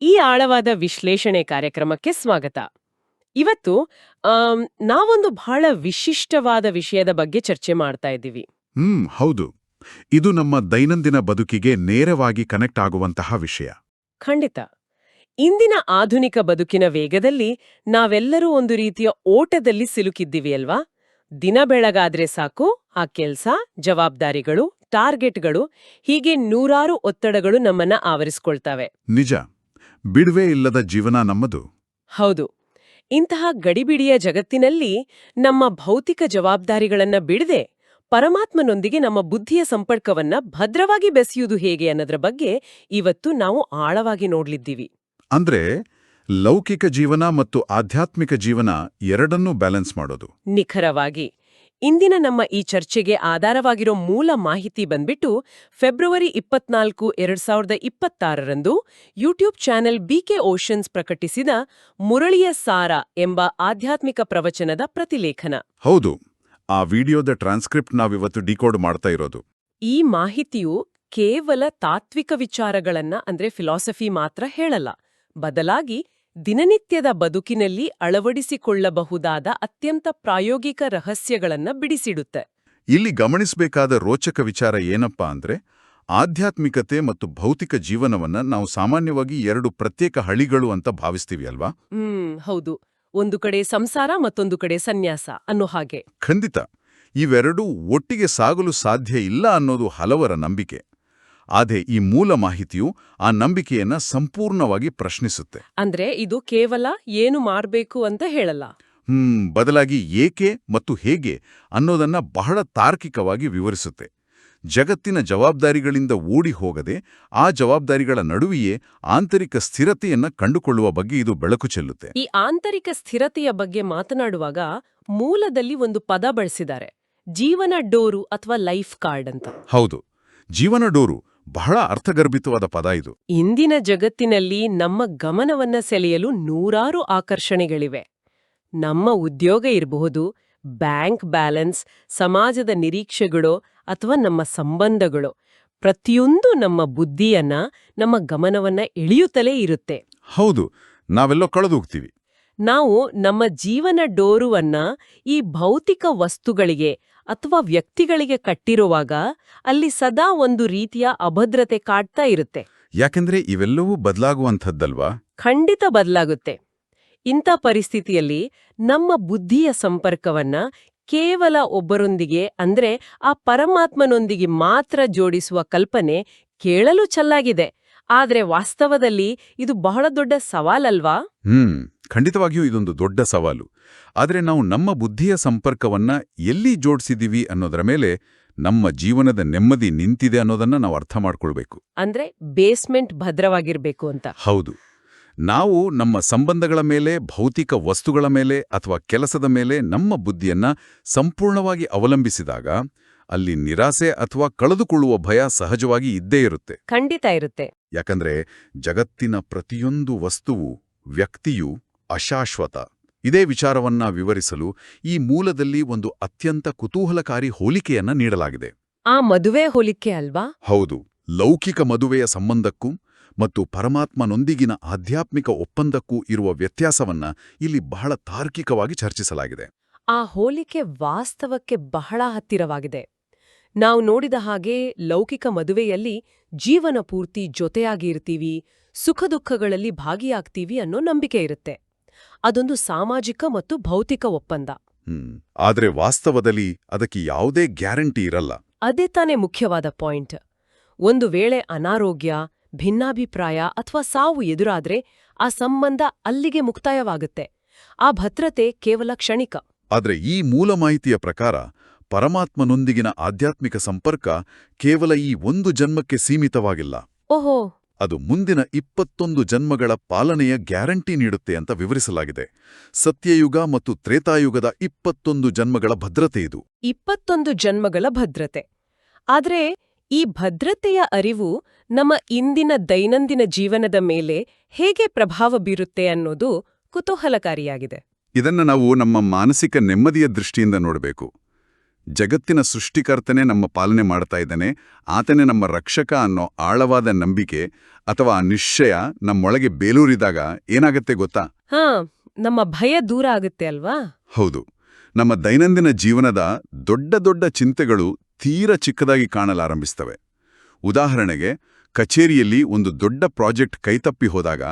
ಈ ಆಳವಾದ ವಿಶ್ಲೇಷಣೆ ಕಾರ್ಯಕ್ರಮಕ್ಕೆ ಸ್ವಾಗತ. ಇವತ್ತು ನಾವೊಂದು ಬಹಳ ವಿಶಿಷ್ಟವಾದ ವಿಷಯದ ಬಗ್ಗೆ ಚರ್ಚೆ ಮಾಡ್ತಾ ಇದ್ದೀವಿ. ಹೌದು. ಇದು ನಮ್ಮ ದೈನಂದಿನ ಬದುಕಿಗೆ ನೇರವಾಗಿ ಕನೆಕ್ಟ್ ಆಗುವಂತಹ ವಿಷಯ. ಖಂಡಿತ. ಇಂದಿನ ಆಧುನಿಕ ಬದುಕಿನ ವೇಗದಲ್ಲಿ ನಾವೆಲ್ಲರೂ ಒಂದು ರೀತಿಯ ಓಟದಲ್ಲಿ ಸಿಲುಕಿದ್ದೀವಿ ಅಲ್ವಾ? ದಿನ ಬೆಳಗಾದ್ರೆ ಸಾಕು, ಆ ಕೆಲ್ಸ, ಜವಾಬ್ದಾರಿಗಳು, ಟಾರ್ಗೆಟ್ಗಳು, ಹೀಗೆ ನೂರಾರು ಒತ್ತಡಗಳು ನಮ್ಮನ್ನ ಆವರಿಸ್ಕೊಳ್ತವೆ. ನಿಜ. ಬಿಡುವೆ ಇಲ್ಲದ ಜೀವನ ನಮ್ಮದು. ಹೌದು. ಇಂತಹ ಗಡಿಬಿಡಿಯ ಜಗತ್ತಿನಲ್ಲಿ ನಮ್ಮ ಭೌತಿಕ ಜವಾಬ್ದಾರಿಗಳನ್ನ ಬಿಡದೆ ಪರಮಾತ್ಮನೊಂದಿಗೆ ನಮ್ಮ ಬುದ್ಧಿಯ ಸಂಪರ್ಕವನ್ನ ಭದ್ರವಾಗಿ ಬೆಸೆಯುವುದು ಹೇಗೆ ಅನ್ನೋದ್ರ ಬಗ್ಗೆ ಇವತ್ತು ನಾವು ಆಳವಾಗಿ ನೋಡ್ಲಿದ್ದೀವಿ. ಅಂದ್ರೆ ಲೌಕಿಕ ಜೀವನ ಮತ್ತು ಆಧ್ಯಾತ್ಮಿಕ ಜೀವನ ಎರಡನ್ನೂ ಬ್ಯಾಲೆನ್ಸ್ ಮಾಡೋದು. ನಿಖರವಾಗಿ. ಇಂದಿನ ನಮ್ಮ ಈ ಚರ್ಚೆಗೆ ಆಧಾರವಾಗಿರೋ ಮೂಲ ಮಾಹಿತಿ ಬಂದ್ಬಿಟ್ಟು ಫೆಬ್ರವರಿ 24, 2026ರಂದು ಯೂಟ್ಯೂಬ್ ಚಾನೆಲ್ ಬಿಕೆ ಓಷನ್ಸ್ ಪ್ರಕಟಿಸಿದ ಮುರಳಿಯ ಸಾರ ಎಂಬ ಆಧ್ಯಾತ್ಮಿಕ ಪ್ರವಚನದ ಪ್ರತಿಲೇಖನ. ಹೌದು. ಆ ವಿಡಿಯೋದ ಟ್ರಾನ್ಸ್ಕ್ರಿಪ್ಟ್ ನಾವಿವತ್ತು ಡಿಕೋಡ್ ಮಾಡ್ತಾ ಇರೋದು. ಈ ಮಾಹಿತಿಯು ಕೇವಲ ತಾತ್ವಿಕ ವಿಚಾರಗಳನ್ನ ಅಂದ್ರೆ ಫಿಲಾಸಫಿ ಮಾತ್ರ ಹೇಳಲ್ಲ. ಬದಲಾಗಿ ದಿನನಿತ್ಯದ ಬದುಕಿನಲ್ಲಿ ಅಳವಡಿಸಿಕೊಳ್ಳಬಹುದಾದ ಅತ್ಯಂತ ಪ್ರಾಯೋಗಿಕ ರಹಸ್ಯಗಳನ್ನ ಬಿಡಿಸಿಡುತ್ತೆ. ಇಲ್ಲಿ ಗಮನಿಸಬೇಕಾದ ರೋಚಕ ವಿಚಾರ ಏನಪ್ಪಾ ಅಂದ್ರೆ, ಆಧ್ಯಾತ್ಮಿಕತೆ ಮತ್ತು ಭೌತಿಕ ಜೀವನವನ್ನ ನಾವು ಸಾಮಾನ್ಯವಾಗಿ ಎರಡು ಪ್ರತ್ಯೇಕ ಹಳಿಗಳು ಅಂತ ಭಾವಿಸ್ತೀವಿ ಅಲ್ವಾ? ಹೌದು. ಒಂದು ಕಡೆ ಸಂಸಾರ, ಮತ್ತೊಂದು ಕಡೆ ಸನ್ಯಾಸ ಅನ್ನೋ ಹಾಗೆ. ಖಂಡಿತ. ಇವೆರಡೂ ಒಟ್ಟಿಗೆ ಸಾಗಲು ಸಾಧ್ಯ ಇಲ್ಲ ಅನ್ನೋದು ಹಲವರ ನಂಬಿಕೆ. ಆದರೆ ಈ ಮೂಲ ಮಾಹಿತಿಯು ಆ ನಂಬಿಕೆಯನ್ನ ಸಂಪೂರ್ಣವಾಗಿ ಪ್ರಶ್ನಿಸುತ್ತೆ. ಅಂದ್ರೆ ಇದು ಕೇವಲ ಏನು ಮಾಡ್ಬೇಕು ಅಂತ ಹೇಳಲ್ಲ. ಬದಲಾಗಿ ಏಕೆ ಮತ್ತು ಹೇಗೆ ಅನ್ನೋದನ್ನ ಬಹಳ ತಾರ್ಕಿಕವಾಗಿ ವಿವರಿಸುತ್ತೆ. ಜಗತ್ತಿನ ಜವಾಬ್ದಾರಿಗಳಿಂದ ಓಡಿ ಹೋಗದೆ ಆ ಜವಾಬ್ದಾರಿಗಳ ನಡುವೆಯೇ ಆಂತರಿಕ ಸ್ಥಿರತೆಯನ್ನ ಕಂಡುಕೊಳ್ಳುವ ಬಗ್ಗೆ ಇದು ಬೆಳಕು ಚೆಲ್ಲುತ್ತೆ. ಈ ಆಂತರಿಕ ಸ್ಥಿರತೆಯ ಬಗ್ಗೆ ಮಾತನಾಡುವಾಗ ಮೂಲದಲ್ಲಿ ಒಂದು ಪದ ಬಳಸಿದ್ದಾರೆ, ಜೀವನ ಡೋರು ಅಥವಾ ಲೈಫ್ ಕಾರ್ಡ್ ಅಂತ. ಹೌದು, ಜೀವನ ಡೋರು ಬಹಳ ಅರ್ಥಗರ್ಭಿತವಾದ ಪದ ಇದು. ಇಂದಿನ ಜಗತ್ತಿನಲ್ಲಿ ನಮ್ಮ ಗಮನವನ್ನ ಸೆಳೆಯಲು ನೂರಾರು ಆಕರ್ಷಣೆಗಳಿವೆ. ನಮ್ಮ ಉದ್ಯೋಗ ಇರಬಹುದು, ಬ್ಯಾಂಕ್ ಬ್ಯಾಲೆನ್ಸ್, ಸಮಾಜದ ನಿರೀಕ್ಷೆಗಳು ಅಥವಾ ನಮ್ಮ ಸಂಬಂಧಗಳು, ಪ್ರತಿಯೊಂದು ನಮ್ಮ ಬುದ್ಧಿಯನ್ನ, ನಮ್ಮ ಗಮನವನ್ನ ಎಳೆಯುತ್ತಲೇ ಇರುತ್ತೆ. ಹೌದು, ನಾವೆಲ್ಲೋ ಕಳೆದೋಗ್ತೀವಿ. ನಾವು ನಮ್ಮ ಜೀವನ ಡೋರುವನ್ನ ಈ ಭೌತಿಕ ವಸ್ತುಗಳಿಗೆ ಅಥವಾ ವ್ಯಕ್ತಿಗಳಿಗೆ ಕಟ್ಟಿರುವಾಗ ಅಲ್ಲಿ ಸದಾ ಒಂದು ರೀತಿಯ ಅಭದ್ರತೆ ಕಾಡ್ತಾ ಇರುತ್ತೆ. ಯಾಕೆಂದ್ರೆ ಇವೆಲ್ಲವೂ ಬದಲಾಗುವಂಥದ್ದಲ್ವಾ? ಖಂಡಿತ ಬದಲಾಗುತ್ತೆ. ಇಂಥ ಪರಿಸ್ಥಿತಿಯಲ್ಲಿ ನಮ್ಮ ಬುದ್ಧಿಯ ಸಂಪರ್ಕವನ್ನ ಕೇವಲ ಒಬ್ಬರೊಂದಿಗೆ ಅಂದ್ರೆ ಆ ಪರಮಾತ್ಮನೊಂದಿಗೆ ಮಾತ್ರ ಜೋಡಿಸುವ ಕಲ್ಪನೆ ಕೇಳಲು ಚೆನ್ನಾಗಿದೆ. ಆದ್ರೆ ವಾಸ್ತವದಲ್ಲಿ ಇದು ಬಹಳ ದೊಡ್ಡ ಸವಾಲಲ್ವಾ? ಖಂಡಿತವಾಗಿಯೂ ಇದೊಂದು ದೊಡ್ಡ ಸವಾಲು. ಆದರೆ ನಾವು ನಮ್ಮ ಬುದ್ಧಿಯ ಸಂಪರ್ಕವನ್ನ ಎಲ್ಲಿ ಜೋಡಿಸಿದೀವಿ ಅನ್ನೋದರ ಮೇಲೆ ನಮ್ಮ ಜೀವನದ ನೆಮ್ಮದಿ ನಿಂತಿದೆ ಅನ್ನೋದನ್ನ ನಾವು ಅರ್ಥ ಮಾಡ್ಕೊಳ್ಬೇಕು. ಅಂದ್ರೆ ಬೇಸ್ಮೆಂಟ್ ಭದ್ರವಾಗಿರ್ಬೇಕು ಅಂತ. ಹೌದು. ನಾವು ನಮ್ಮ ಸಂಬಂಧಗಳ ಮೇಲೆ, ಭೌತಿಕ ವಸ್ತುಗಳ ಮೇಲೆ ಅಥವಾ ಕೆಲಸದ ಮೇಲೆ ನಮ್ಮ ಬುದ್ಧಿಯನ್ನ ಸಂಪೂರ್ಣವಾಗಿ ಅವಲಂಬಿಸಿದಾಗ ಅಲ್ಲಿ ನಿರಾಸೆ ಅಥವಾ ಕಳೆದುಕೊಳ್ಳುವ ಭಯ ಸಹಜವಾಗಿ ಇದ್ದೇ ಇರುತ್ತೆ. ಖಂಡಿತ ಇರುತ್ತೆ. ಯಾಕಂದ್ರೆ ಜಗತ್ತಿನ ಪ್ರತಿಯೊಂದು ವಸ್ತುವು, ವ್ಯಕ್ತಿಯು ಅಶಾಶ್ವತ. ಇದೇ ವಿಚಾರವನ್ನ ವಿವರಿಸಲು ಈ ಮೂಲದಲ್ಲಿ ಒಂದು ಅತ್ಯಂತ ಕುತೂಹಲಕಾರಿ ಹೋಲಿಕೆಯನ್ನ ನೀಡಲಾಗಿದೆ. ಆ ಮದುವೆ ಹೋಲಿಕೆ ಅಲ್ವಾ? ಹೌದು. ಲೌಕಿಕ ಮದುವೆಯ ಸಂಬಂಧಕ್ಕೂ ಮತ್ತು ಪರಮಾತ್ಮನೊಂದಿಗಿನ ಆಧ್ಯಾತ್ಮಿಕ ಒಪ್ಪಂದಕ್ಕೂ ಇರುವ ವ್ಯತ್ಯಾಸವನ್ನ ಇಲ್ಲಿ ಬಹಳ ತಾರ್ಕಿಕವಾಗಿ ಚರ್ಚಿಸಲಾಗಿದೆ. ಆ ಹೋಲಿಕೆ ವಾಸ್ತವಕ್ಕೆ ಬಹಳ ಹತ್ತಿರವಾಗಿದೆ. ನಾವು ನೋಡಿದ ಹಾಗೆ ಲೌಕಿಕ ಮದುವೆಯಲ್ಲಿ ಜೀವನ ಪೂರ್ತಿ ಜೊತೆಯಾಗಿ ಇರ್ತೀವಿ, ಸುಖ ದುಃಖಗಳಲ್ಲಿ ಭಾಗಿಯಾಗ್ತೀವಿ ಅನ್ನೋ ನಂಬಿಕೆ ಇರುತ್ತೆ. ಅದೊಂದು ಸಾಮಾಜಿಕ ಮತ್ತು ಭೌತಿಕ ಒಪ್ಪಂದ. ಆದ್ರೆ ವಾಸ್ತವದಲ್ಲಿ ಅದಕ್ಕೆ ಯಾವುದೇ ಗ್ಯಾರಂಟಿ ಇರಲ್ಲ. ಅದೇ ತಾನೇ ಮುಖ್ಯವಾದ ಪಾಯಿಂಟ್. ಒಂದು ವೇಳೆ ಅನಾರೋಗ್ಯ, ಭಿನ್ನಾಭಿಪ್ರಾಯ ಅಥವಾ ಸಾವು ಎದುರಾದ್ರೆ ಆ ಸಂಬಂಧ ಅಲ್ಲಿಗೆ ಮುಕ್ತಾಯವಾಗುತ್ತೆ. ಆ ಭದ್ರತೆ ಕೇವಲ ಕ್ಷಣಿಕ. ಆದ್ರೆ ಈ ಮೂಲ ಮಾಹಿತಿಯ ಪ್ರಕಾರ ಪರಮಾತ್ಮನೊಂದಿಗಿನ ಆಧ್ಯಾತ್ಮಿಕ ಸಂಪರ್ಕ ಕೇವಲ ಈ ಒಂದು ಜನ್ಮಕ್ಕೆ ಸೀಮಿತವಾಗಿಲ್ಲ. ಓಹೋ. ಅದು ಮುಂದಿನ 21 ಜನ್ಮಗಳ ಪಾಲನೆಯ ಗ್ಯಾರಂಟಿ ನೀಡುತ್ತೆ ಅಂತ ವಿವರಿಸಲಾಗಿದೆ. ಸತ್ಯಯುಗ ಮತ್ತು ತ್ರೇತಾಯುಗದ 21 ಜನ್ಮಗಳ ಭದ್ರತೆ ಇದು. 21 ಜನ್ಮಗಳ ಭದ್ರತೆ. ಆದ್ರೆ ಈ ಭದ್ರತೆಯ ಅರಿವು ನಮ್ಮ ಇಂದಿನ ದೈನಂದಿನ ಜೀವನದ ಮೇಲೆ ಹೇಗೆ ಪ್ರಭಾವ ಬೀರುತ್ತೆ ಅನ್ನೋದು ಕುತೂಹಲಕಾರಿಯಾಗಿದೆ. ಇದನ್ನ ನಾವು ನಮ್ಮ ಮಾನಸಿಕ ನೆಮ್ಮದಿಯ ದೃಷ್ಟಿಯಿಂದ ನೋಡಬೇಕು. ಜಗತ್ತಿನ ಸೃಷ್ಟಿಕರ್ತನೇ ನಮ್ಮ ಪಾಲನೆ ಮಾಡ್ತಾ ಇದ್ದಾನೆ, ಆತನೇ ನಮ್ಮ ರಕ್ಷಕ ಅನ್ನೋ ಆಳವಾದ ನಂಬಿಕೆ ಅಥವಾ ಆ ನಿಶ್ಚಯ ನಮ್ಮೊಳಗೆ ಬೇಲೂರಿದಾಗ ಏನಾಗತ್ತೆ ಗೊತ್ತಾ? ಹಾ, ನಮ್ಮ ಭಯ ದೂರ ಆಗುತ್ತೆ ಅಲ್ವಾ? ಹೌದು. ನಮ್ಮ ದೈನಂದಿನ ಜೀವನದ ದೊಡ್ಡ ದೊಡ್ಡ ಚಿಂತೆಗಳು ತೀರ ಚಿಕ್ಕದಾಗಿ ಕಾಣಲಾರಂಭಿಸ್ತವೆ. ಉದಾಹರಣೆಗೆ, ಕಚೇರಿಯಲ್ಲಿ ಒಂದು ದೊಡ್ಡ ಪ್ರಾಜೆಕ್ಟ್ ಕೈತಪ್ಪಿ ಹೋದಾಗ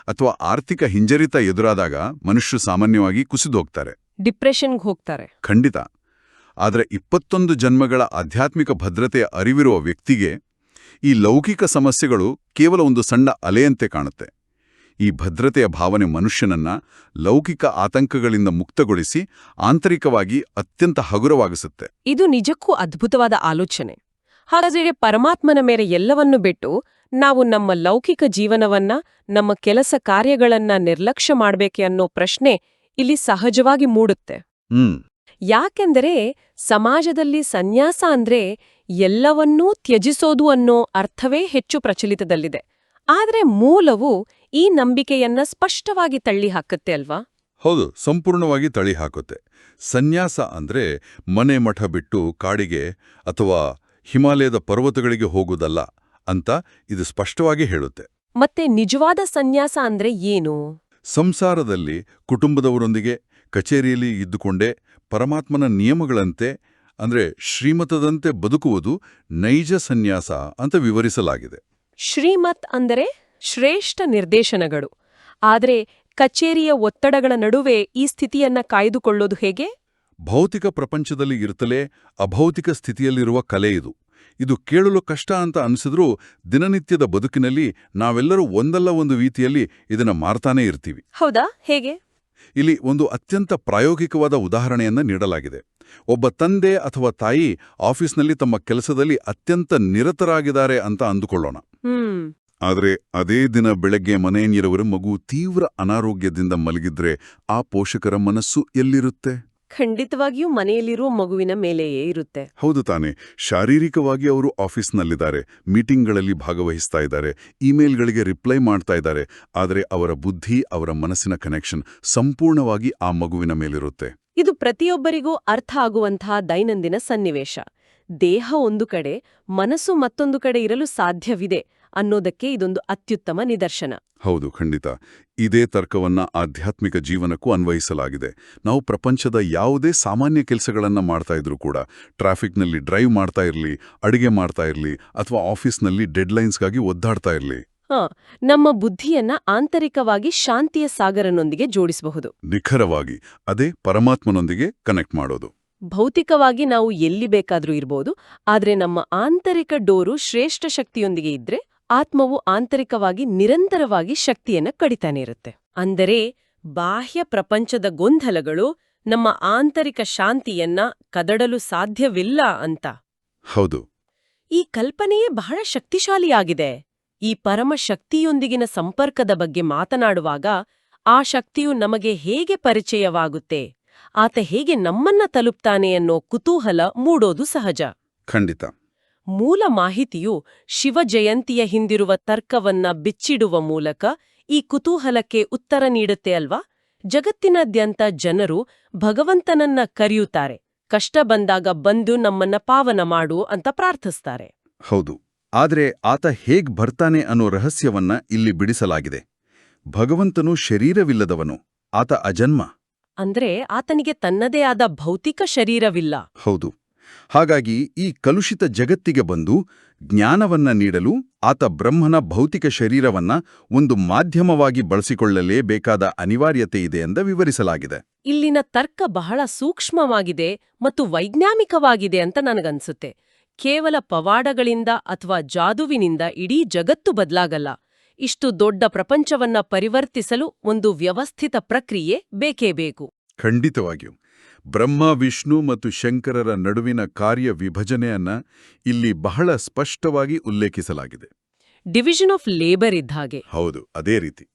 ಅಥವಾ ಆರ್ಥಿಕ ಹಿಂಜರಿತ ಎದುರಾದಾಗ ಮನುಷ್ಯರು ಸಾಮಾನ್ಯವಾಗಿ ಕುಸಿದೋಗ್ತಾರೆ, ಡಿಪ್ರೆಷನ್ಗೆ ಹೋಗ್ತಾರೆ. ಖಂಡಿತ. ಆದರೆ 21 ಜನ್ಮಗಳ ಆಧ್ಯಾತ್ಮಿಕ ಭದ್ರತೆಯ ಅರಿವಿರುವ ವ್ಯಕ್ತಿಗೆ ಈ ಲೌಕಿಕ ಸಮಸ್ಯೆಗಳು ಕೇವಲ ಒಂದು ಸಣ್ಣ ಅಲೆಯಂತೆ ಕಾಣುತ್ತೆ. ಈ ಭದ್ರತೆಯ ಭಾವನೆ ಮನುಷ್ಯನನ್ನ ಲೌಕಿಕ ಆತಂಕಗಳಿಂದ ಮುಕ್ತಗೊಳಿಸಿ ಆಂತರಿಕವಾಗಿ ಅತ್ಯಂತ ಹಗುರವಾಗಿಸುತ್ತೆ. ಇದು ನಿಜಕ್ಕೂ ಅದ್ಭುತವಾದ ಆಲೋಚನೆ. ಹಾಗಾದರೆ ಪರಮಾತ್ಮನ ಮೇಲೆ ಎಲ್ಲವನ್ನೂ ಬಿಟ್ಟು ನಾವು ನಮ್ಮ ಲೌಕಿಕ ಜೀವನವನ್ನ, ನಮ್ಮ ಕೆಲಸ ಕಾರ್ಯಗಳನ್ನ ನಿರ್ಲಕ್ಷ್ಯ ಮಾಡ್ಬೇಕೆ ಅನ್ನೋ ಪ್ರಶ್ನೆ ಇಲ್ಲಿ ಸಹಜವಾಗಿ ಮೂಡುತ್ತೆ. ಯಾಕೆಂದರೆ ಸಮಾಜದಲ್ಲಿ ಸನ್ಯಾಸ ಅಂದ್ರೆ ಎಲ್ಲವನ್ನೂ ತ್ಯಜಿಸೋದು ಅನ್ನೋ ಅರ್ಥವೇ ಹೆಚ್ಚು ಪ್ರಚಲಿತದಲ್ಲಿದೆ. ಆದ್ರೆ ಮೂಲವು ಈ ನಂಬಿಕೆಯನ್ನ ಸ್ಪಷ್ಟವಾಗಿ ತಳ್ಳಿ ಹಾಕುತ್ತೆ ಅಲ್ವಾ? ಹೌದು, ಸಂಪೂರ್ಣವಾಗಿ ತಳ್ಳಿ ಹಾಕುತ್ತೆ. ಸನ್ಯಾಸ ಅಂದ್ರೆ ಮನೆ ಮಠ ಬಿಟ್ಟು ಕಾಡಿಗೆ ಅಥವಾ ಹಿಮಾಲಯದ ಪರ್ವತಗಳಿಗೆ ಹೋಗುವುದಲ್ಲ ಅಂತ ಇದು ಸ್ಪಷ್ಟವಾಗಿ ಹೇಳುತ್ತೆ. ಮತ್ತೆ ನಿಜವಾದ ಸನ್ಯಾಸ ಅಂದ್ರೆ ಏನು? ಸಂಸಾರದಲ್ಲಿ ಕುಟುಂಬದವರೊಂದಿಗೆ ಕಚೇರಿಯಲ್ಲಿ ಇದ್ದುಕೊಂಡೇ ಪರಮಾತ್ಮನ ನಿಯಮಗಳಂತೆ ಅಂದ್ರೆ ಶ್ರೀಮತದಂತೆ ಬದುಕುವುದು ನೈಜ ಸನ್ಯಾಸ ಅಂತ ವಿವರಿಸಲಾಗಿದೆ. ಶ್ರೀಮತ್ ಅಂದರೆ ಶ್ರೇಷ್ಠ ನಿರ್ದೇಶನಗಳು. ಆದ್ರೆ ಕಚೇರಿಯ ಒತ್ತಡಗಳ ನಡುವೆ ಈ ಸ್ಥಿತಿಯನ್ನ ಕಾಯ್ದುಕೊಳ್ಳೋದು ಹೇಗೆ? ಭೌತಿಕ ಪ್ರಪಂಚದಲ್ಲಿ ಇರುತ್ತಲೇ ಅಭೌತಿಕ ಸ್ಥಿತಿಯಲ್ಲಿರುವ ಕಲೆ ಇದು. ಇದು ಕೇಳಲು ಕಷ್ಟ ಅಂತ ಅನಿಸಿದ್ರೂ ದಿನನಿತ್ಯದ ಬದುಕಿನಲ್ಲಿ ನಾವೆಲ್ಲರೂ ಒಂದಲ್ಲ ಒಂದು ರೀತಿಯಲ್ಲಿ ಇದನ್ನ ಮಾರ್ತಾನೇ ಇರ್ತೀವಿ. ಹೌದಾ? ಹೇಗೆ? ಇಲ್ಲಿ ಒಂದು ಅತ್ಯಂತ ಪ್ರಾಯೋಗಿಕವಾದ ಉದಾಹರಣೆಯನ್ನ ನೀಡಲಾಗಿದೆ. ಒಬ್ಬ ತಂದೆ ಅಥವಾ ತಾಯಿ ಆಫೀಸ್ನಲ್ಲಿ ತಮ್ಮ ಕೆಲಸದಲ್ಲಿ ಅತ್ಯಂತ ನಿರತರಾಗಿದ್ದಾರೆ ಅಂತ ಅಂದುಕೊಳ್ಳೋಣ. ಆದರೆ ಅದೇ ದಿನ ಬೆಳಗ್ಗೆ ಮನೆಯಲ್ಲಿರುವ ಮಗು ತೀವ್ರ ಅನಾರೋಗ್ಯದಿಂದ ಮಲಗಿದ್ರೆ ಆ ಪೋಷಕರ ಮನಸ್ಸು ಎಲ್ಲಿರುತ್ತೆ? ಖಂಡಿತವಾಗಿಯೂ ಮನೆಯಲ್ಲಿರುವ ಮಗುವಿನ ಮೇಲೆಯೇ ಇರುತ್ತೆ. ಹೌದು ತಾನೆ. ಶಾರೀರಿಕವಾಗಿ ಅವರು ಆಫೀಸ್ನಲ್ಲಿದ್ದಾರೆ, ಮೀಟಿಂಗ್ಗಳಲ್ಲಿ ಭಾಗವಹಿಸ್ತಾ ಇದ್ದಾರೆ, ಇಮೇಲ್ಗಳಿಗೆ ರಿಪ್ಲೈ ಮಾಡ್ತಾ ಇದ್ದಾರೆ. ಆದರೆ ಅವರ ಬುದ್ಧಿ, ಅವರ ಮನಸ್ಸಿನ ಕನೆಕ್ಷನ್ ಸಂಪೂರ್ಣವಾಗಿ ಆ ಮಗುವಿನ ಮೇಲಿರುತ್ತೆ. ಇದು ಪ್ರತಿಯೊಬ್ಬರಿಗೂ ಅರ್ಥ ಆಗುವಂತಹ ದೈನಂದಿನ ಸನ್ನಿವೇಶ. ದೇಹ ಒಂದು ಕಡೆ, ಮನಸ್ಸು ಮತ್ತೊಂದು ಕಡೆ ಇರಲು ಸಾಧ್ಯವಿದೆ ಅನ್ನೋದಕ್ಕೆ ಇದೊಂದು ಅತ್ಯುತ್ತಮ ನಿದರ್ಶನ. ಹೌದು, ಖಂಡಿತ. ಇದೇ ತರ್ಕವನ್ನ ಆಧ್ಯಾತ್ಮಿಕ ಜೀವನಕ್ಕೂ ಅನ್ವಯಿಸಲಾಗಿದೆ. ನಾವು ಪ್ರಪಂಚದ ಯಾವುದೇ ಸಾಮಾನ್ಯ ಕೆಲಸಗಳನ್ನ ಮಾಡ್ತಾ ಇದ್ರೂ ಕೂಡ, ಟ್ರಾಫಿಕ್ನಲ್ಲಿ ಡ್ರೈವ್ ಮಾಡ್ತಾ ಇರಲಿ, ಅಡಿಗೆ ಮಾಡ್ತಾ ಇರಲಿ ಅಥವಾ ಆಫೀಸ್ನಲ್ಲಿ ಡೆಡ್ಲೈನ್ಸ್ಗಾಗಿ ಒದ್ದಾಡ್ತಾ ಇರಲಿ, ನಮ್ಮ ಬುದ್ಧಿಯನ್ನ ಆಂತರಿಕವಾಗಿ ಶಾಂತಿಯ ಸಾಗರನೊಂದಿಗೆ ಜೋಡಿಸಬಹುದು. ನಿಖರವಾಗಿ ಅದೇ ಪರಮಾತ್ಮನೊಂದಿಗೆ ಕನೆಕ್ಟ್ ಮಾಡೋದು. ಭೌತಿಕವಾಗಿ ನಾವು ಎಲ್ಲಿ ಬೇಕಾದ್ರೂ ಇರ್ಬೋದು, ಆದ್ರೆ ನಮ್ಮ ಆಂತರಿಕ ಡೋರು ಶ್ರೇಷ್ಠ ಶಕ್ತಿಯೊಂದಿಗೆ ಇದ್ರೆ ಆತ್ಮವು ಆಂತರಿಕವಾಗಿ ನಿರಂತರವಾಗಿ ಶಕ್ತಿಯನ್ನ ಕಡಿತಾನೆ ಇರುತ್ತೆ. ಅಂದರೆ ಬಾಹ್ಯ ಪ್ರಪಂಚದ ಗೊಂದಲಗಳು ನಮ್ಮ ಆಂತರಿಕ ಶಾಂತಿಯನ್ನ ಕದಡಲು ಸಾಧ್ಯವಿಲ್ಲ ಅಂತ. ಹೌದು. ಈ ಕಲ್ಪನೆಯೇ ಬಹಳ ಶಕ್ತಿಶಾಲಿಯಾಗಿದೆ. ಈ ಪರಮ ಶಕ್ತಿಯೊಂದಿಗಿನ ಸಂಪರ್ಕದ ಬಗ್ಗೆ ಮಾತನಾಡುವಾಗ ಆ ಶಕ್ತಿಯು ನಮಗೆ ಹೇಗೆ ಪರಿಚಯವಾಗುತ್ತೆ, ಆತ ಹೇಗೆ ನಮ್ಮನ್ನ ತಲುಪ್ತಾನೆ ಅನ್ನೋ ಕುತೂಹಲ ಮೂಡೋದು ಸಹಜ. ಖಂಡಿತ. ಮೂಲ ಮಾಹಿತಿಯು ಶಿವ ಜಯಂತಿಯ ಹಿಂದಿರುವ ತರ್ಕವನ್ನ ಬಿಚ್ಚಿಡುವ ಮೂಲಕ ಈ ಕುತೂಹಲಕ್ಕೆ ಉತ್ತರ ನೀಡುತ್ತೆ ಅಲ್ವಾ? ಜಗತ್ತಿನಾದ್ಯಂತ ಜನರು ಭಗವಂತನನ್ನ ಕರೆಯುತ್ತಾರೆ. ಕಷ್ಟ ಬಂದಾಗ ಬಂದು ನಮ್ಮನ್ನ ಪಾವನ ಮಾಡು ಅಂತ ಪ್ರಾರ್ಥಿಸ್ತಾರೆ. ಹೌದು. ಆದ್ರೆ ಆತ ಹೇಗ್ ಬರ್ತಾನೆ ಅನ್ನೋ ರಹಸ್ಯವನ್ನ ಇಲ್ಲಿ ಬಿಡಿಸಲಾಗಿದೆ. ಭಗವಂತನು ಶರೀರವಿಲ್ಲದವನು, ಆತ ಅಜನ್ಮ. ಅಂದ್ರೆ ಆತನಿಗೆ ತನ್ನದೇ ಆದ ಭೌತಿಕ ಶರೀರವಿಲ್ಲ. ಹೌದು. ಹಾಗಾಗಿ ಈ ಕಲುಷಿತ ಜಗತ್ತಿಗೆ ಬಂದು ಜ್ಞಾನವನ್ನ ನೀಡಲು ಆತ ಬ್ರಹ್ಮನ ಭೌತಿಕ ಶರೀರವನ್ನ ಒಂದು ಮಾಧ್ಯಮವಾಗಿ ಬಳಸಿಕೊಳ್ಳಲೇಬೇಕಾದ ಅನಿವಾರ್ಯತೆ ಇದೆ ಎಂದು ವಿವರಿಸಲಾಗಿದೆ. ಇಲ್ಲಿನ ತರ್ಕ ಬಹಳ ಸೂಕ್ಷ್ಮವಾಗಿದೆ ಮತ್ತು ವೈಜ್ಞಾನಿಕವಾಗಿದೆ ಅಂತ ನನಗನ್ಸುತ್ತೆ. ಕೇವಲ ಪವಾಡಗಳಿಂದ ಅಥವಾ ಜಾದುವಿನಿಂದ ಇಡೀ ಜಗತ್ತು ಬದಲಾಗಲ್ಲ. ಇಷ್ಟು ದೊಡ್ಡ ಪ್ರಪಂಚವನ್ನ ಪರಿವರ್ತಿಸಲು ಒಂದು ವ್ಯವಸ್ಥಿತ ಪ್ರಕ್ರಿಯೆ ಬೇಕೇ ಬೇಕು. ಖಂಡಿತವಾಗಿಯೂ. ಬ್ರಹ್ಮ, ವಿಷ್ಣು ಮತ್ತು ಶಂಕರರ ನಡುವಿನ ಕಾರ್ಯ ವಿಭಜನೆಯನ್ನ ಇಲ್ಲಿ ಬಹಳ ಸ್ಪಷ್ಟವಾಗಿ ಉಲ್ಲೇಖಿಸಲಾಗಿದೆ. ಡಿವಿಷನ್ ಆಫ್ ಲೇಬರ್ ಇದ್ದ ಹಾಗೆ. ಹೌದು, ಅದೇ ರೀತಿ.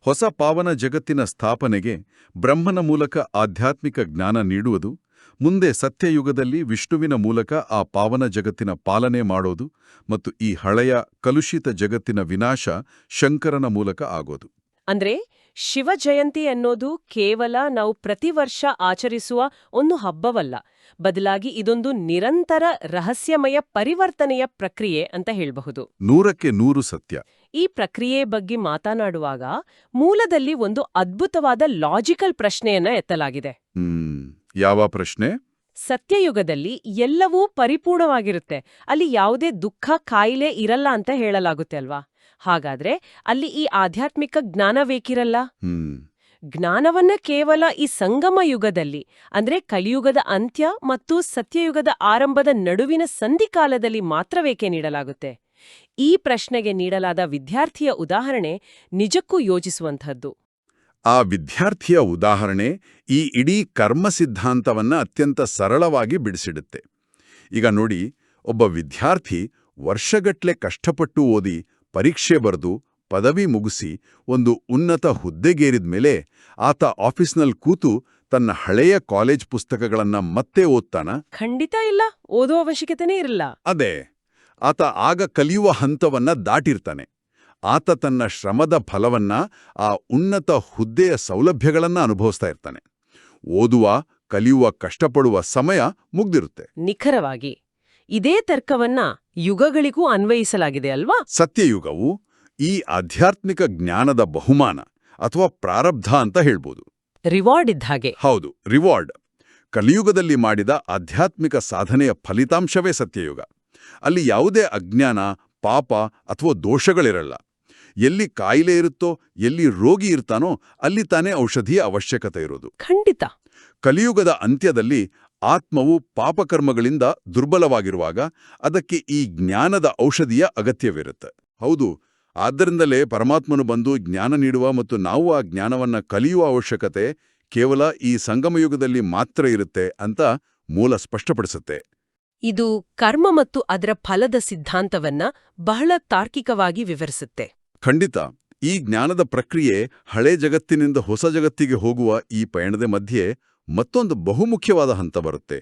ಹೊಸ ಪಾವನ ಜಗತ್ತಿನ ಸ್ಥಾಪನೆಗೆ ಬ್ರಹ್ಮನ ಮೂಲಕ ಆಧ್ಯಾತ್ಮಿಕ ಜ್ಞಾನ ನೀಡುವುದು, ಮುಂದೆ ಸತ್ಯಯುಗದಲ್ಲಿ ವಿಷ್ಣುವಿನ ಮೂಲಕ ಆ ಪಾವನ ಜಗತ್ತಿನ ಪಾಲನೆ ಮಾಡೋದು ಮತ್ತು ಈ ಹಳೆಯ ಕಲುಷಿತ ಜಗತ್ತಿನ ವಿನಾಶ ಶಂಕರನ ಮೂಲಕ ಆಗೋದು. ಅಂದ್ರೆ ಶಿವ ಜಯಂತಿ ಅನ್ನೋದು ಕೇವಲ ನಾವು ಪ್ರತಿ ವರ್ಷ ಆಚರಿಸುವ ಒಂದು ಹಬ್ಬವಲ್ಲ, ಬದಲಾಗಿ ಇದೊಂದು ನಿರಂತರ ರಹಸ್ಯಮಯ ಪರಿವರ್ತನೆಯ ಪ್ರಕ್ರಿಯೆ ಅಂತ ಹೇಳಬಹುದು. 100ಕ್ಕೆ 100 ಸತ್ಯ. ಈ ಪ್ರಕ್ರಿಯೆ ಬಗ್ಗೆ ಮಾತನಾಡುವಾಗ ಮೂಲದಲ್ಲಿ ಒಂದು ಅದ್ಭುತವಾದ ಲಾಜಿಕಲ್ ಪ್ರಶ್ನೆಯನ್ನ ಎತ್ತಲಾಗಿದೆ. ಯಾವ ಪ್ರಶ್ನೆ? ಸತ್ಯಯುಗದಲ್ಲಿ ಎಲ್ಲವೂ ಪರಿಪೂರ್ಣವಾಗಿರುತ್ತೆ, ಅಲ್ಲಿ ಯಾವುದೇ ದುಃಖ ಕಾಯಿಲೆ ಇರಲ್ಲ ಅಂತ ಹೇಳಲಾಗುತ್ತೆ ಅಲ್ವಾ? ಹಾಗಾದ್ರೆ ಅಲ್ಲಿ ಈ ಆಧ್ಯಾತ್ಮಿಕ ಜ್ಞಾನವೇಕಿರಲ್ಲ? ಜ್ಞಾನವನ್ನ ಕೇವಲ ಈ ಸಂಗಮ ಯುಗದಲ್ಲಿ, ಅಂದ್ರೆ ಕಲಿಯುಗದ ಅಂತ್ಯ ಮತ್ತು ಸತ್ಯಯುಗದ ಆರಂಭದ ನಡುವಿನ ಸಂಧಿಕಾಲದಲ್ಲಿ ಮಾತ್ರವೇಕೆ ನೀಡಲಾಗುತ್ತೆ? ಈ ಪ್ರಶ್ನೆಗೆ ನೀಡಲಾದ ವಿದ್ಯಾರ್ಥಿಯ ಉದಾಹರಣೆ ನಿಜಕ್ಕೂ ಯೋಚಿಸುವಂತಹದ್ದು. ಆ ವಿದ್ಯಾರ್ಥಿಯ ಉದಾಹರಣೆ ಈ ಇಡೀ ಕರ್ಮ ಸಿದ್ಧಾಂತವನ್ನ ಅತ್ಯಂತ ಸರಳವಾಗಿ ಬಿಡಿಸಿಡುತ್ತೆ. ಈಗ ನೋಡಿ, ಒಬ್ಬ ವಿದ್ಯಾರ್ಥಿ ವರ್ಷಗಟ್ಲೆ ಕಷ್ಟಪಟ್ಟು ಓದಿ ಪರೀಕ್ಷೆ ಬರೆದು ಪದವಿ ಮುಗಿಸಿ ಒಂದು ಉನ್ನತ ಹುದ್ದೆಗೇರಿದ್ಮೇಲೆ ಆತ ಆಫೀಸ್ನಲ್ಲಿ ಕೂತು ತನ್ನ ಹಳೆಯ ಕಾಲೇಜ್ ಪುಸ್ತಕಗಳನ್ನ ಮತ್ತೆ ಓದ್ತಾನ? ಖಂಡಿತ ಇಲ್ಲ, ಓದೋ ಅವಶ್ಯಕತೆನೇ ಇರಲ್ಲ. ಅದೇ, ಆತ ಆಗ ಕಲಿಯುವ ಹಂತವನ್ನ ದಾಟಿರ್ತಾನೆ. ಆತ ತನ್ನ ಶ್ರಮದ ಫಲವನ್ನ, ಆ ಉನ್ನತ ಹುದ್ದೆಯ ಸೌಲಭ್ಯಗಳನ್ನ ಅನುಭವಿಸ್ತಾ ಇರ್ತಾನೆ. ಓದುವ, ಕಲಿಯುವ, ಕಷ್ಟಪಡುವ ಸಮಯ ಮುಗ್ದಿರುತ್ತೆ. ನಿಖರವಾಗಿ ಇದೇ ತರ್ಕವನ್ನ ಯುಗಗಳಿಗೂ ಅನ್ವಯಿಸಲಾಗಿದೆ ಅಲ್ವಾ? ಸತ್ಯಯುಗವು ಈ ಆಧ್ಯಾತ್ಮಿಕ ಜ್ಞಾನದ ಬಹುಮಾನ ಅಥವಾ ಪ್ರಾರಬ್ಧ ಅಂತ ಹೇಳ್ಬೋದು. ರಿವಾರ್ಡ್ ಇದ್ದ ಹಾಗೆ. ಹೌದು, ರಿವಾರ್ಡ್. ಕಲಿಯುಗದಲ್ಲಿ ಮಾಡಿದ ಆಧ್ಯಾತ್ಮಿಕ ಸಾಧನೆಯ ಫಲಿತಾಂಶವೇ ಸತ್ಯಯುಗ. ಅಲ್ಲಿ ಯಾವುದೇ ಅಜ್ಞಾನ, ಪಾಪ ಅಥವಾ ದೋಷಗಳಿರಲ್ಲ. ಎಲ್ಲಿ ಕಾಯಿಲೆ ಇರುತ್ತೋ, ಎಲ್ಲಿ ರೋಗಿ ಇರ್ತಾನೋ ಅಲ್ಲಿ ತಾನೇ ಔಷಧಿಯ ಅವಶ್ಯಕತೆ ಇರೋದು. ಖಂಡಿತ. ಕಲಿಯುಗದ ಅಂತ್ಯದಲ್ಲಿ ಆತ್ಮವು ಪಾಪಕರ್ಮಗಳಿಂದ ದುರ್ಬಲವಾಗಿರುವಾಗ ಅದಕ್ಕೆ ಈ ಜ್ಞಾನದ ಔಷಧಿಯ ಅಗತ್ಯವಿರುತ್ತೆ. ಹೌದು, ಆದ್ದರಿಂದಲೇ ಪರಮಾತ್ಮನು ಬಂದು ಜ್ಞಾನ ನೀಡುವ ಮತ್ತು ನಾವು ಆ ಜ್ಞಾನವನ್ನ ಕಲಿಯುವ ಅವಶ್ಯಕತೆ ಕೇವಲ ಈ ಸಂಗಮಯುಗದಲ್ಲಿ ಮಾತ್ರ ಇರುತ್ತೆ ಅಂತ ಮೂಲ ಸ್ಪಷ್ಟಪಡಿಸುತ್ತೆ. ಇದು ಕರ್ಮ ಮತ್ತು ಅದರ ಫಲದ ಸಿದ್ಧಾಂತವನ್ನ ಬಹಳ ತಾರ್ಕಿಕವಾಗಿ ವಿವರಿಸುತ್ತೆ. ಖಂಡಿತ. ಈ ಜ್ಞಾನದ ಪ್ರಕ್ರಿಯೆ ಹಳೆ ಜಗತ್ತಿನಿಂದ ಹೊಸ ಜಗತ್ತಿಗೆ ಹೋಗುವ ಈ ಪಯಣದ ಮಧ್ಯೆ ಮತ್ತೊಂದು ಬಹುಮುಖ್ಯವಾದ ಹಂತ ಬರುತ್ತೆ.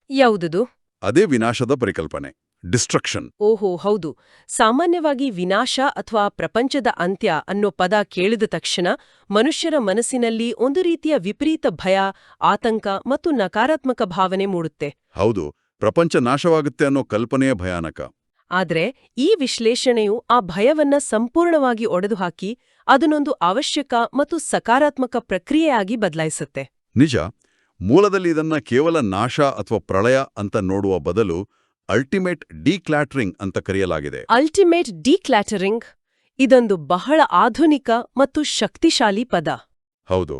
ಯಾವುದದು? ಅದೇ ವಿನಾಶದ ಪರಿಕಲ್ಪನೆ, ಡಿಸ್ಟ್ರಕ್ಷನ್. ಓಹೋ, ಹೌದು. ಸಾಮಾನ್ಯವಾಗಿ ವಿನಾಶ ಅಥವಾ ಪ್ರಪಂಚದ ಅಂತ್ಯ ಅನ್ನೋ ಪದ ಕೇಳಿದ ತಕ್ಷಣ ಮನುಷ್ಯರ ಮನಸ್ಸಿನಲ್ಲಿ ಒಂದು ರೀತಿಯ ವಿಪರೀತ ಭಯ, ಆತಂಕ ಮತ್ತು ನಕಾರಾತ್ಮಕ ಭಾವನೆ ಮೂಡುತ್ತೆ. ಹೌದು, ಪ್ರಪಂಚ ನಾಶವಾಗುತ್ತೆ ಅನ್ನೋ ಕಲ್ಪನೆಯೇ ಭಯಾನಕ. ಆದ್ರೆ ಈ ವಿಶ್ಲೇಷಣೆಯು ಆ ಭಯವನ್ನ ಸಂಪೂರ್ಣವಾಗಿ ಒಡೆದುಹಾಕಿ ಅದನ್ನೊಂದು ಅವಶ್ಯಕ ಮತ್ತು ಸಕಾರಾತ್ಮಕ ಪ್ರಕ್ರಿಯೆಯಾಗಿ ಬದಲಾಯಿಸುತ್ತೆ. ನಿಜ. ಮೂಲದಲ್ಲಿ ಇದನ್ನ ಕೇವಲ ನಾಶ ಅಥವಾ ಪ್ರಳಯ ಅಂತ ನೋಡುವ ಬದಲು ಅಲ್ಟಿಮೇಟ್ ಡಿಕ್ಲಾಟರಿಂಗ್ ಅಂತ ಕರೆಯಲಾಗಿದೆ. ಅಲ್ಟಿಮೇಟ್ ಡಿಕ್ಲಾಟರಿಂಗ್ ಇದೊಂದು ಬಹಳ ಆಧುನಿಕ ಮತ್ತು ಶಕ್ತಿಶಾಲಿ ಪದ. ಹೌದು.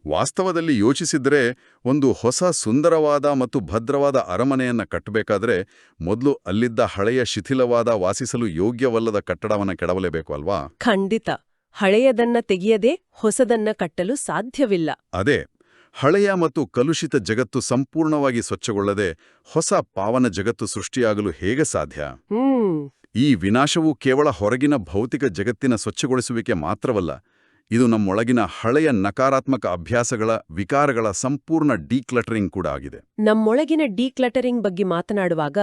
ವಾಸ್ತವದಲ್ಲಿ ಯೋಚಿಸಿದ್ರೆ ಒಂದು ಹೊಸ ಸುಂದರವಾದ ಮತ್ತು ಭದ್ರವಾದ ಅರಮನೆಯನ್ನ ಕಟ್ಟಬೇಕಾದ್ರೆ ಮೊದಲು ಅಲ್ಲಿದ್ದ ಹಳೆಯ ಶಿಥಿಲವಾದ ವಾಸಿಸಲು ಯೋಗ್ಯವಲ್ಲದ ಕಟ್ಟಡವನ್ನ ಕೆಡವಲೇಬೇಕು ಅಲ್ವಾ? ಖಂಡಿತ. ಹಳೆಯದನ್ನ ತೆಗೆಯದೆ ಹೊಸದನ್ನ ಕಟ್ಟಲು ಸಾಧ್ಯವಿಲ್ಲ. ಅದೇ, ಹಳೆಯ ಮತ್ತು ಕಲುಷಿತ ಜಗತ್ತು ಸಂಪೂರ್ಣವಾಗಿ ಸ್ವಚ್ಛಗೊಳ್ಳದೆ ಹೊಸ ಪಾವನ ಜಗತ್ತು ಸೃಷ್ಟಿಯಾಗಲು ಹೇಗೆ ಸಾಧ್ಯ? ಈ ವಿನಾಶವು ಕೇವಲ ಹೊರಗಿನ ಭೌತಿಕ ಜಗತ್ತಿನ ಸ್ವಚ್ಛಗೊಳಿಸುವಿಕೆ ಮಾತ್ರವಲ್ಲ, ಇದು ನಮ್ಮೊಳಗಿನ ಹಳೆಯ ನಕಾರಾತ್ಮಕ ಅಭ್ಯಾಸಗಳ, ವಿಕಾರಗಳ ಸಂಪೂರ್ಣ ಡಿಕ್ಲಟರಿಂಗ್ ಕೂಡ ಆಗಿದೆ. ನಮ್ಮೊಳಗಿನ ಡಿಕ್ಲಟರಿಂಗ್ ಬಗ್ಗೆ ಮಾತನಾಡುವಾಗ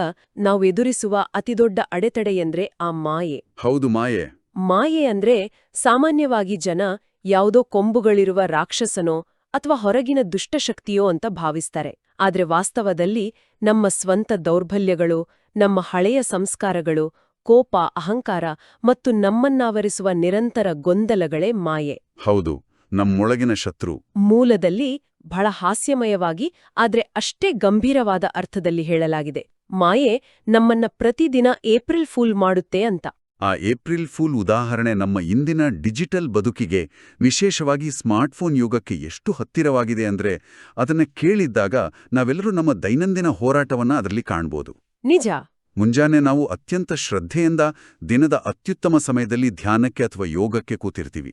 ನಾವು ಎದುರಿಸುವ ಅತಿದೊಡ್ಡ ಅಡೆತಡೆಯೆಂದ್ರೆ ಆ ಮಾಯೆ. ಹೌದು, ಮಾಯೆ. ಮಾಯೆ ಅಂದ್ರೆ ಸಾಮಾನ್ಯವಾಗಿ ಜನ ಯಾವುದೋ ಕೊಂಬುಗಳಿರುವ ರಾಕ್ಷಸನೋ ಅಥವಾ ಹೊರಗಿನ ದುಷ್ಟಶಕ್ತಿಯೋ ಅಂತ ಭಾವಿಸ್ತಾರೆ. ಆದ್ರೆ ವಾಸ್ತವದಲ್ಲಿ ನಮ್ಮ ಸ್ವಂತ ದೌರ್ಬಲ್ಯಗಳು, ನಮ್ಮ ಹಳೆಯ ಸಂಸ್ಕಾರಗಳು, ಕೋಪ, ಅಹಂಕಾರ ಮತ್ತು ನಮ್ಮನ್ನಾವರಿಸುವ ನಿರಂತರ ಗೊಂದಲಗಳೇ ಮಾಯೆ. ಹೌದು, ನಮ್ಮೊಳಗಿನ ಶತ್ರು. ಮೂಲದಲ್ಲಿ ಬಹಳ ಹಾಸ್ಯಮಯವಾಗಿ ಆದ್ರೆ ಅಷ್ಟೇ ಗಂಭೀರವಾದ ಅರ್ಥದಲ್ಲಿ ಹೇಳಲಾಗಿದೆ. ಮಾಯೆ ನಮ್ಮನ್ನ ಪ್ರತಿದಿನ ಏಪ್ರಿಲ್ ಫೂಲ್ ಮಾಡುತ್ತೆ ಅಂತ. ಆ ಏಪ್ರಿಲ್ ಫೂಲ್ ಉದಾಹರಣೆ ನಮ್ಮ ಇಂದಿನ ಡಿಜಿಟಲ್ ಬದುಕಿಗೆ, ವಿಶೇಷವಾಗಿ ಸ್ಮಾರ್ಟ್ಫೋನ್ ಯುಗಕ್ಕೆ ಎಷ್ಟು ಹತ್ತಿರವಾಗಿದೆ ಅಂದ್ರೆ ಅದನ್ನ ಕೇಳಿದ್ದಾಗ ನಾವೆಲ್ಲರೂ ನಮ್ಮ ದೈನಂದಿನ ಹೋರಾಟವನ್ನ ಅದರಲ್ಲಿ ಕಾಣ್ಬೋದು. ನಿಜ. ಮುಂಜಾನೆ ನಾವು ಅತ್ಯಂತ ಶ್ರದ್ಧೆಯಿಂದ ದಿನದ ಅತ್ಯುತ್ತಮ ಸಮಯದಲ್ಲಿ ಧ್ಯಾನಕ್ಕೆ ಅಥವಾ ಯೋಗಕ್ಕೆ ಕೂತಿರ್ತೀವಿ.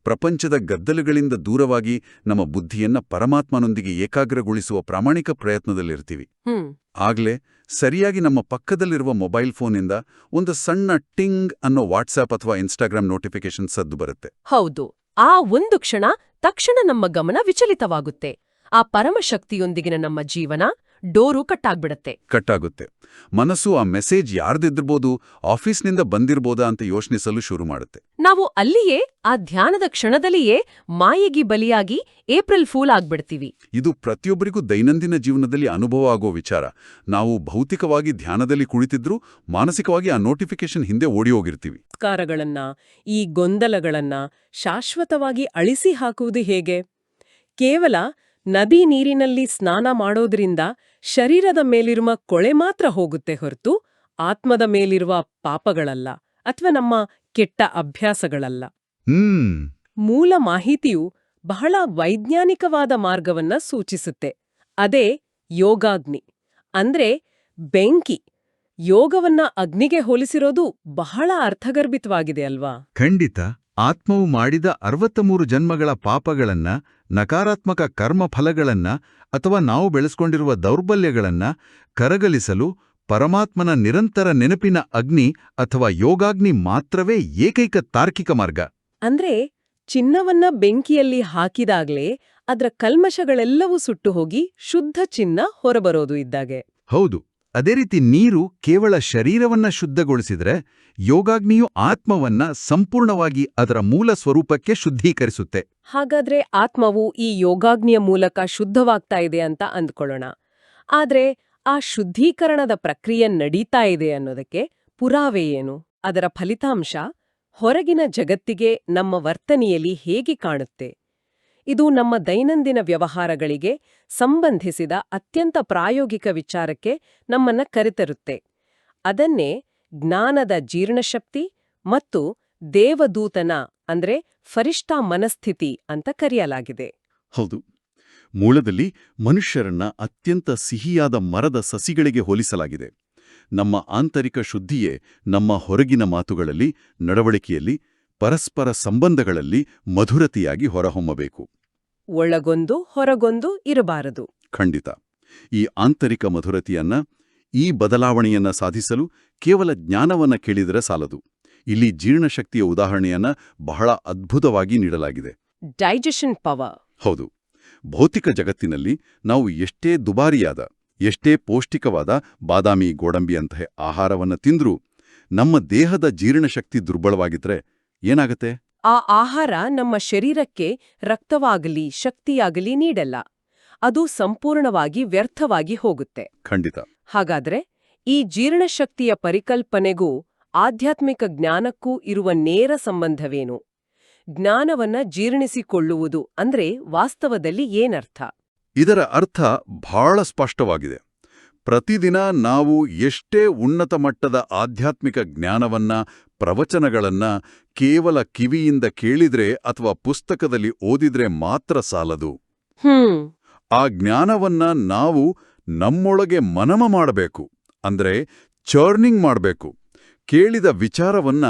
ಪ್ರಪಂಚದ ಗದ್ದಲಗಳಿಂದ ದೂರವಾಗಿ ನಮ್ಮ ಬುದ್ಧಿಯನ್ನ ಪರಮಾತ್ಮನೊಂದಿಗೆ ಏಕಾಗ್ರಗೊಳಿಸುವ ಪ್ರಾಮಾಣಿಕ ಪ್ರಯತ್ನದಲ್ಲಿರ್ತೀವಿ. ಆಗ್ಲೇ ಸರಿಯಾಗಿ ನಮ್ಮ ಪಕ್ಕದಲ್ಲಿರುವ ಮೊಬೈಲ್ ಫೋನಿಂದ ಒಂದು ಸಣ್ಣ ಟಿಂಗ್ ಅನ್ನೋ ವಾಟ್ಸ್ಆಪ್ ಅಥವಾ ಇನ್ಸ್ಟಾಗ್ರಾಮ್ ನೋಟಿಫಿಕೇಶನ್ ಸದ್ದು ಬರುತ್ತೆ. ಹೌದು, ಆ ಒಂದು ಕ್ಷಣ ತಕ್ಷಣ ನಮ್ಮ ಗಮನ ವಿಚಲಿತವಾಗುತ್ತೆ. ಆ ಪರಮಶಕ್ತಿಯೊಂದಿಗಿನ ನಮ್ಮ ಜೀವನ, ಡೋರು ಕಟ್ಟಾಗ್ಬಿಡತ್ತೆ. ಕಟ್ಟಾಗುತ್ತೆ. ಮನಸ್ಸು ಆ ಮೆಸೇಜ್ ಯಾರ್ದಿದ್ದಿರ್ಬೋದು, ಆಫೀಸ್ನಿಂದ ಬಂದಿರ್ಬೋದಾ ಅಂತ ಯೋಚಿಸಲು ಶುರು ಮಾಡುತ್ತೆ. ನಾವು ಅಲ್ಲಿಯೇ ಆ ಧ್ಯಾನದ ಕ್ಷಣದಲ್ಲಿಯೇ ಮಾಯೆಗೆ ಬಲಿಯಾಗಿ ಏಪ್ರಿಲ್ ಫೂಲ್ ಆಗ್ಬಿಡ್ತೀವಿ. ಇದು ಪ್ರತಿಯೊಬ್ಬರಿಗೂ ದೈನಂದಿನ ಜೀವನದಲ್ಲಿ ಅನುಭವ ಆಗೋ ವಿಚಾರ. ನಾವು ಭೌತಿಕವಾಗಿ ಧ್ಯಾನದಲ್ಲಿ ಕುಳಿತಿದ್ರೂ ಮಾನಸಿಕವಾಗಿ ಆ ನೋಟಿಫಿಕೇಶನ್ ಹಿಂದೆ ಓಡಿ ಹೋಗಿರ್ತೀವಿ. ಸಂಸ್ಕಾರಗಳನ್ನ, ಈ ಗೊಂದಲಗಳನ್ನ ಶಾಶ್ವತವಾಗಿ ಅಳಿಸಿ ಹಾಕುವುದು ಹೇಗೆ? ಕೇವಲ ನದಿ ನೀರಿನಲ್ಲಿ ಸ್ನಾನ ಮಾಡೋದ್ರಿಂದ ಶರೀರದ ಮೇಲಿರುವ ಕೊಳೆ ಮಾತ್ರ ಹೋಗುತ್ತೆ ಹೊರತು ಆತ್ಮದ ಮೇಲಿರುವ ಪಾಪಗಳಲ್ಲ ಅಥವಾ ನಮ್ಮ ಕೆಟ್ಟ ಅಭ್ಯಾಸಗಳಲ್ಲ. ಮೂಲ ಮಾಹಿತಿಯು ಬಹಳ ವೈಜ್ಞಾನಿಕವಾದ ಮಾರ್ಗವನ್ನ ಸೂಚಿಸುತ್ತೆ. ಅದೇ ಯೋಗಾಗ್ನಿ ಅಂದ್ರೆ ಬೆಂಕಿ. ಯೋಗವನ್ನ ಅಗ್ನಿಗೆ ಹೋಲಿಸಿರೋದು ಬಹಳ ಅರ್ಥಗರ್ಭಿತವಾಗಿದೆ ಅಲ್ವಾ? ಖಂಡಿತ. ಆತ್ಮವು ಮಾಡಿದ 63 ಜನ್ಮಗಳ ಪಾಪಗಳನ್ನ, ನಕಾರಾತ್ಮಕ ಕರ್ಮಫಲಗಳನ್ನ ಅಥವಾ ನಾವು ಬೆಳೆಸ್ಕೊಂಡಿರುವ ದೌರ್ಬಲ್ಯಗಳನ್ನ ಕರಗಲಿಸಲು ಪರಮಾತ್ಮನ ನಿರಂತರ ನೆನಪಿನ ಅಗ್ನಿ ಅಥವಾ ಯೋಗಾಗ್ನಿ ಮಾತ್ರವೇ ಏಕೈಕ ತಾರ್ಕಿಕ ಮಾರ್ಗ. ಅಂದ್ರೆ ಚಿನ್ನವನ್ನ ಬೆಂಕಿಯಲ್ಲಿ ಹಾಕಿದಾಗ್ಲೇ ಅದ್ರ ಕಲ್ಮಶಗಳೆಲ್ಲವೂ ಸುಟ್ಟು ಹೋಗಿ ಶುದ್ಧ ಚಿನ್ನ ಹೊರಬರೋದು ಇದ್ದಾಗೆ. ಹೌದು. ಅದೇ ರೀತಿ ನೀರು ಕೇವಲ ಶರೀರವನ್ನ ಶುದ್ಧಗೊಳಿಸಿದ್ರೆ, ಯೋಗಾಗ್ನಿಯು ಆತ್ಮವನ್ನ ಸಂಪೂರ್ಣವಾಗಿ ಅದರ ಮೂಲ ಸ್ವರೂಪಕ್ಕೆ ಶುದ್ಧೀಕರಿಸುತ್ತೆ. ಹಾಗಾದ್ರೆ ಆತ್ಮವು ಈ ಯೋಗಾಗ್ನಿಯ ಮೂಲಕ ಶುದ್ಧವಾಗ್ತಾ ಇದೆ ಅಂತ ಅಂದ್ಕೊಳ್ಳೋಣ. ಆದ್ರೆ ಆ ಶುದ್ಧೀಕರಣದ ಪ್ರಕ್ರಿಯೆ ನಡೀತಾ ಇದೆ ಅನ್ನೋದಕ್ಕೆ ಪುರಾವೆ ಏನು? ಅದರ ಫಲಿತಾಂಶ ಹೊರಗಿನ ಜಗತ್ತಿಗೆ ನಮ್ಮ ವರ್ತನೆಯಲ್ಲಿ ಹೇಗೆ ಕಾಣುತ್ತೆ? ಇದು ನಮ್ಮ ದೈನಂದಿನ ವ್ಯವಹಾರಗಳಿಗೆ ಸಂಬಂಧಿಸಿದ ಅತ್ಯಂತ ಪ್ರಾಯೋಗಿಕ ವಿಚಾರಕ್ಕೆ ನಮ್ಮನ್ನ ಕರೆತರುತ್ತೆ. ಅದನ್ನೇ ಜ್ಞಾನದ ಜೀರ್ಣಶಕ್ತಿ ಮತ್ತು ದೇವದೂತನ ಅಂದ್ರೆ ಫರಿಷ್ಠಾ ಮನಸ್ಥಿತಿ ಅಂತ ಕರೆಯಲಾಗಿದೆ. ಹೌದು. ಮೂಲದಲ್ಲಿ ಮನುಷ್ಯರನ್ನ ಅತ್ಯಂತ ಸಿಹಿಯಾದ ಮರದ ಸಸಿಗಳಿಗೆ ಹೋಲಿಸಲಾಗಿದೆ. ನಮ್ಮ ಆಂತರಿಕ ಶುದ್ಧಿಯೇ ನಮ್ಮ ಹೊರಗಿನ ಮಾತುಗಳಲ್ಲಿ, ನಡವಳಿಕೆಯಲ್ಲಿ, ಪರಸ್ಪರ ಸಂಬಂಧಗಳಲ್ಲಿ ಮಧುರತೆಯಾಗಿ ಹೊರಹೊಮ್ಮಬೇಕು. ಒಳಗೊಂದು ಹೊರಗೊಂದು ಇರಬಾರದು. ಖಂಡಿತ. ಈ ಆಂತರಿಕ ಮಧುರತೆಯನ್ನ, ಈ ಬದಲಾವಣೆಯನ್ನ ಸಾಧಿಸಲು ಕೇವಲ ಜ್ಞಾನವನ್ನ ಕೇಳಿದರೆ ಸಾಲದು. ಇಲ್ಲಿ ಜೀರ್ಣಶಕ್ತಿಯ ಉದಾಹರಣೆಯನ್ನ ಬಹಳ ಅದ್ಭುತವಾಗಿ ನೀಡಲಾಗಿದೆ. Digestion power. ಹೌದು. ಭೌತಿಕ ಜಗತ್ತಿನಲ್ಲಿ ನಾವು ಎಷ್ಟೇ ದುಬಾರಿಯಾದ, ಎಷ್ಟೇ ಪೌಷ್ಟಿಕವಾದ ಬಾದಾಮಿ, ಗೋಡಂಬಿಯಂತಹ ಆಹಾರವನ್ನ ತಿಂದ್ರೂ ನಮ್ಮ ದೇಹದ ಜೀರ್ಣಶಕ್ತಿ ದುರ್ಬಲವಾಗಿದ್ರೆ ಏನಾಗತ್ತೆ? ಆ ಆಹಾರ ನಮ್ಮ ಶರೀರಕ್ಕೆ ರಕ್ತವಾಗಲಿ ಶಕ್ತಿಯಾಗಲಿ ನೀಡಲ್ಲ. ಅದು ಸಂಪೂರ್ಣವಾಗಿ ವ್ಯರ್ಥವಾಗಿ ಹೋಗುತ್ತೆ. ಖಂಡಿತ. ಹಾಗಾದ್ರೆ ಈ ಜೀರ್ಣಶಕ್ತಿಯ ಪರಿಕಲ್ಪನೆಗೂ ಆಧ್ಯಾತ್ಮಿಕ ಜ್ಞಾನಕ್ಕೂ ಇರುವ ನೇರ ಸಂಬಂಧವೇನು? ಜ್ಞಾನವನ್ನ ಜೀರ್ಣಿಸಿಕೊಳ್ಳುವುದು ಅಂದ್ರೆ ವಾಸ್ತವದಲ್ಲಿ ಏನರ್ಥ? ಇದರ ಅರ್ಥ ಬಹಳ ಸ್ಪಷ್ಟವಾಗಿದೆ. ಪ್ರತಿದಿನ ನಾವು ಎಷ್ಟೇ ಉನ್ನತ ಮಟ್ಟದ ಆಧ್ಯಾತ್ಮಿಕ ಜ್ಞಾನವನ್ನ, ಪ್ರವಚನಗಳನ್ನ ಕೇವಲ ಕಿವಿಯಿಂದ ಕೇಳಿದ್ರೆ ಅಥವಾ ಪುಸ್ತಕದಲ್ಲಿ ಓದಿದ್ರೆ ಮಾತ್ರ ಸಾಲದು. ಆ ಜ್ಞಾನವನ್ನ ನಾವು ನಮ್ಮೊಳಗೆ ಮನನ ಮಾಡಬೇಕು. ಅಂದ್ರೆ ಚರ್ನಿಂಗ್ ಮಾಡಬೇಕು. ಕೇಳಿದ ವಿಚಾರವನ್ನ